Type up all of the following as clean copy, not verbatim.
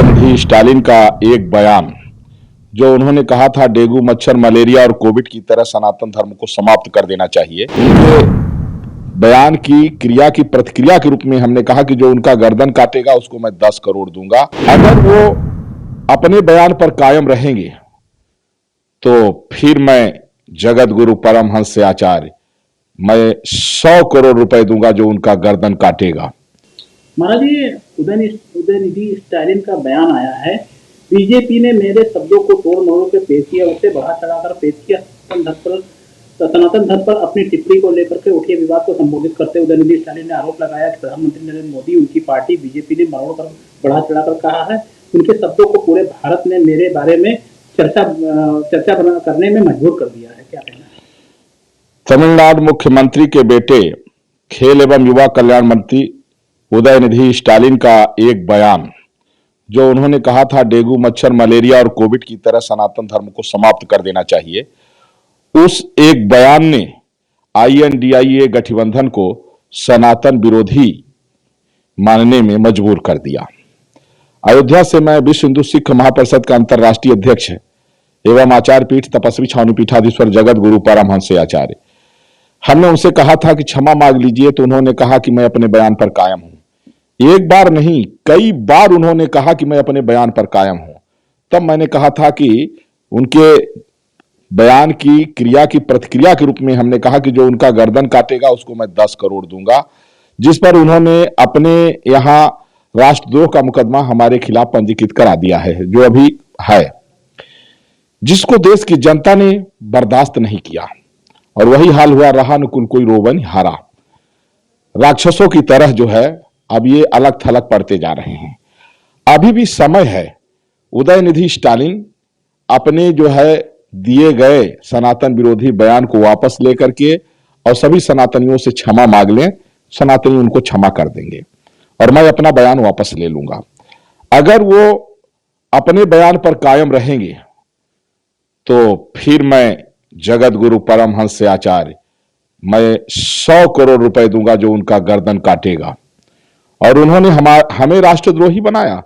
उदयनिधि स्टालिन का एक बयान जो उन्होंने कहा था डेंगू मच्छर मलेरिया और कोविड की तरह सनातन धर्म को समाप्त कर देना चाहिए। उनके बयान की क्रिया की प्रतिक्रिया के रूप में हमने कहा कि जो उनका गर्दन काटेगा उसको मैं 10 करोड़ दूंगा। अगर वो अपने बयान पर कायम रहेंगे तो फिर मैं जगत गुरु परमहंस आचार्य मैं 100 करोड़ रुपए दूंगा जो उनका गर्दन काटेगा। महाराज जी, उदयनिधि स्टालिन का बयान आया है, बीजेपी ने मेरे शब्दों को तोड़ मरोड़ के पेश किया, उसे बढ़ा चढ़ाकर पेश किया। सनातन धर्म पर अपनी टिप्पणी को लेकर के उठे विवाद को संबोधित करते हुए उदयनिधि स्टालिन ने आरोप लगाया कि प्रधानमंत्री नरेंद्र मोदी, उनकी पार्टी बीजेपी ने मरोड़ कर बढ़ा चढ़ाकर कहा है। उनके शब्दों को पूरे भारत ने मेरे बारे में चर्चा करने में मजबूर कर दिया है। क्या कहना है? तमिलनाडु मुख्यमंत्री के बेटे खेल एवं युवा कल्याण मंत्री उदयनिधि स्टालिन का एक बयान जो उन्होंने कहा था डेंगू मच्छर मलेरिया और कोविड की तरह सनातन धर्म को समाप्त कर देना चाहिए, उस एक बयान ने INDIA गठबंधन को सनातन विरोधी मानने में मजबूर कर दिया। अयोध्या से मैं विश्व हिंदू सिख महापरिषद का अंतर्राष्ट्रीय अध्यक्ष एवं आचार्य पीठ तपस्वी छावनी पीठाधीश्वर जगत गुरु परमहंस आचार्य, हमने उनसे कहा था कि क्षमा मांग लीजिए, तो उन्होंने कहा कि मैं अपने बयान पर कायम हूं। एक बार नहीं, कई बार उन्होंने कहा कि मैं अपने बयान पर कायम हूं। तब मैंने कहा था कि उनके बयान की क्रिया की प्रतिक्रिया के रूप में हमने कहा कि जो उनका गर्दन काटेगा उसको मैं 10 करोड़ दूंगा, जिस पर उन्होंने अपने यहां राष्ट्रद्रोह का मुकदमा हमारे खिलाफ पंजीकृत करा दिया है, जो अभी है, जिसको देश की जनता ने बर्दाश्त नहीं किया। और वही हाल हुआ, रहा नुकुल कोई रोवन हारा। राक्षसों की तरह जो है अब ये अलग थलग पड़ते जा रहे हैं। अभी भी समय है, उदयनिधि स्टालिन अपने जो है दिए गए सनातन विरोधी बयान को वापस लेकर के और सभी सनातनियों से क्षमा मांग लें, सनातनी उनको क्षमा कर देंगे और मैं अपना बयान वापस ले लूंगा। अगर वो अपने बयान पर कायम रहेंगे तो फिर मैं जगत गुरु परमहंस आचार्य मैं 100 करोड़ रुपए दूंगा जो उनका गर्दन काटेगा। और उन्होंने हमें राष्ट्रद्रोही बनाया।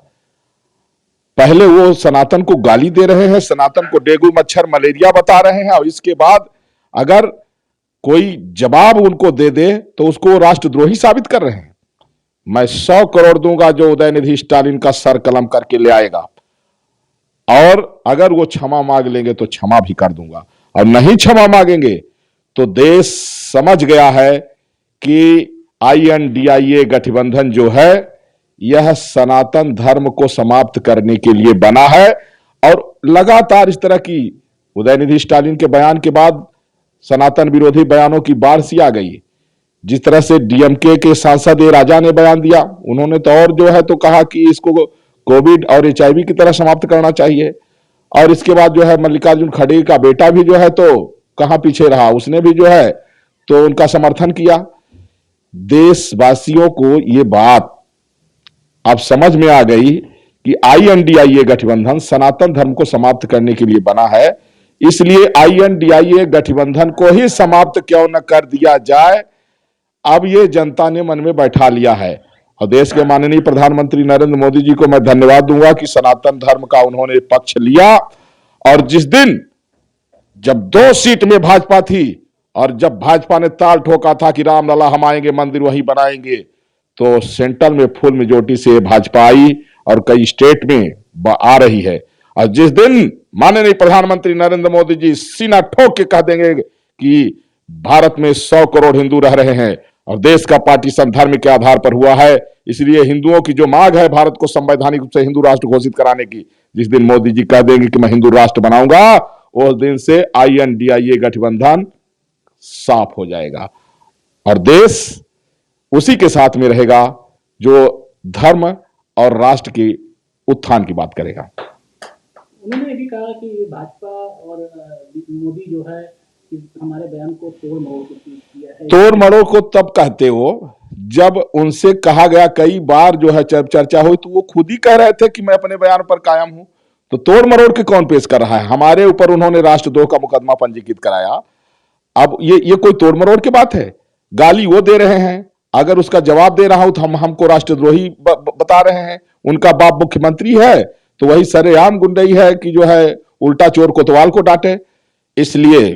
पहले वो सनातन को गाली दे रहे हैं, सनातन को डेंगू मच्छर मलेरिया बता रहे हैं, और इसके बाद अगर कोई जवाब उनको दे दे तो उसको राष्ट्रद्रोही साबित कर रहे हैं। मैं 100 करोड़ दूंगा जो उदयनिधि स्टालिन का सर कलम करके ले आएगा, और अगर वो क्षमा मांग लेंगे तो क्षमा भी कर दूंगा, और नहीं क्षमा मांगेंगे तो देश समझ गया है कि INDIA गठबंधन जो है यह सनातन धर्म को समाप्त करने के लिए बना है। और लगातार इस तरह की उदयनिधि स्टालिन के बयान के बाद सनातन विरोधी बयानों की बारिश आ गई। जिस तरह से DMK के सांसद राजा ने बयान दिया, उन्होंने तो और जो है तो कहा कि इसको कोविड और HIV की तरह समाप्त करना चाहिए। और इसके बाद जो है मल्लिकार्जुन खड़गे का बेटा भी जो है तो कहां पीछे रहा, उसने भी जो है तो उनका समर्थन किया। देशवासियों को ये बात अब समझ में आ गई कि INDIA गठबंधन सनातन धर्म को समाप्त करने के लिए बना है, इसलिए INDIA गठबंधन को ही समाप्त क्यों न कर दिया जाए, अब ये जनता ने मन में बैठा लिया है। और देश के माननीय प्रधानमंत्री नरेंद्र मोदी जी को मैं धन्यवाद दूंगा कि सनातन धर्म का उन्होंने पक्ष लिया। और जिस दिन जब 2 सीट में भाजपा थी और जब भाजपा ने ताल ठोका था कि रामलला हम आएंगे, मंदिर वहीं बनाएंगे, तो सेंट्रल में फुल मेजोरिटी से भाजपा आई और कई स्टेट में आ रही है। और जिस दिन माननीय प्रधानमंत्री नरेंद्र मोदी जी सीना ठोक के कह देंगे कि भारत में 100 करोड़ हिंदू रह रहे हैं और देश का पार्टीशन धर्म के आधार पर हुआ है, इसलिए हिंदुओं की जो मांग है भारत को संवैधानिक रूप से हिंदू राष्ट्र घोषित कराने की, जिस दिन मोदी जी कह देंगे कि मैं हिंदू राष्ट्र बनाऊंगा, उस दिन से INDIA गठबंधन साफ हो जाएगा और देश उसी के साथ में रहेगा जो धर्म और राष्ट्र के उत्थान की बात करेगा। उन्होंने भी कहा कि भाजपा और मोदी जो है हमारे बयान को तोड़ मरोड़ के पेश किया है। तोड़ मरोड़ को तब कहते हो जब उनसे कहा गया, कई बार जो है चर्चा हुई तो वो खुद ही कह रहे थे कि मैं अपने बयान पर कायम हूं, तो तोड़ मरोड़ के कौन पेश कर रहा है? हमारे ऊपर उन्होंने राष्ट्रद्रोह का मुकदमा पंजीकृत कराया। अब ये कोई तोड़ मरोड़ की बात है? गाली वो दे रहे हैं, अगर उसका जवाब दे रहा हूं तो हमको राष्ट्रद्रोही बता रहे हैं। उनका बाप मुख्यमंत्री है तो वही सरेआम गुंडई है कि जो है उल्टा चोर कोतवाल को डांटे। इसलिए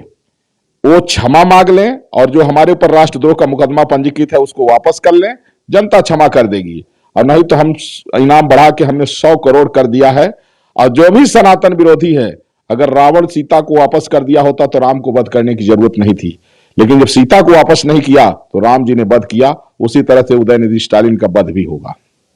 वो क्षमा मांग लें और जो हमारे ऊपर राष्ट्रद्रोह का मुकदमा पंजीकृत है उसको वापस कर लें, जनता क्षमा कर देगी। और नहीं तो हम इनाम बढ़ा के हमने 100 करोड़ कर दिया है। और जो भी सनातन विरोधी है, अगर रावण सीता को वापस कर दिया होता तो राम को वध करने की जरूरत नहीं थी, लेकिन जब सीता को वापस नहीं किया तो राम जी ने वध किया। उसी तरह से उदयनिधि स्टालिन का वध भी होगा।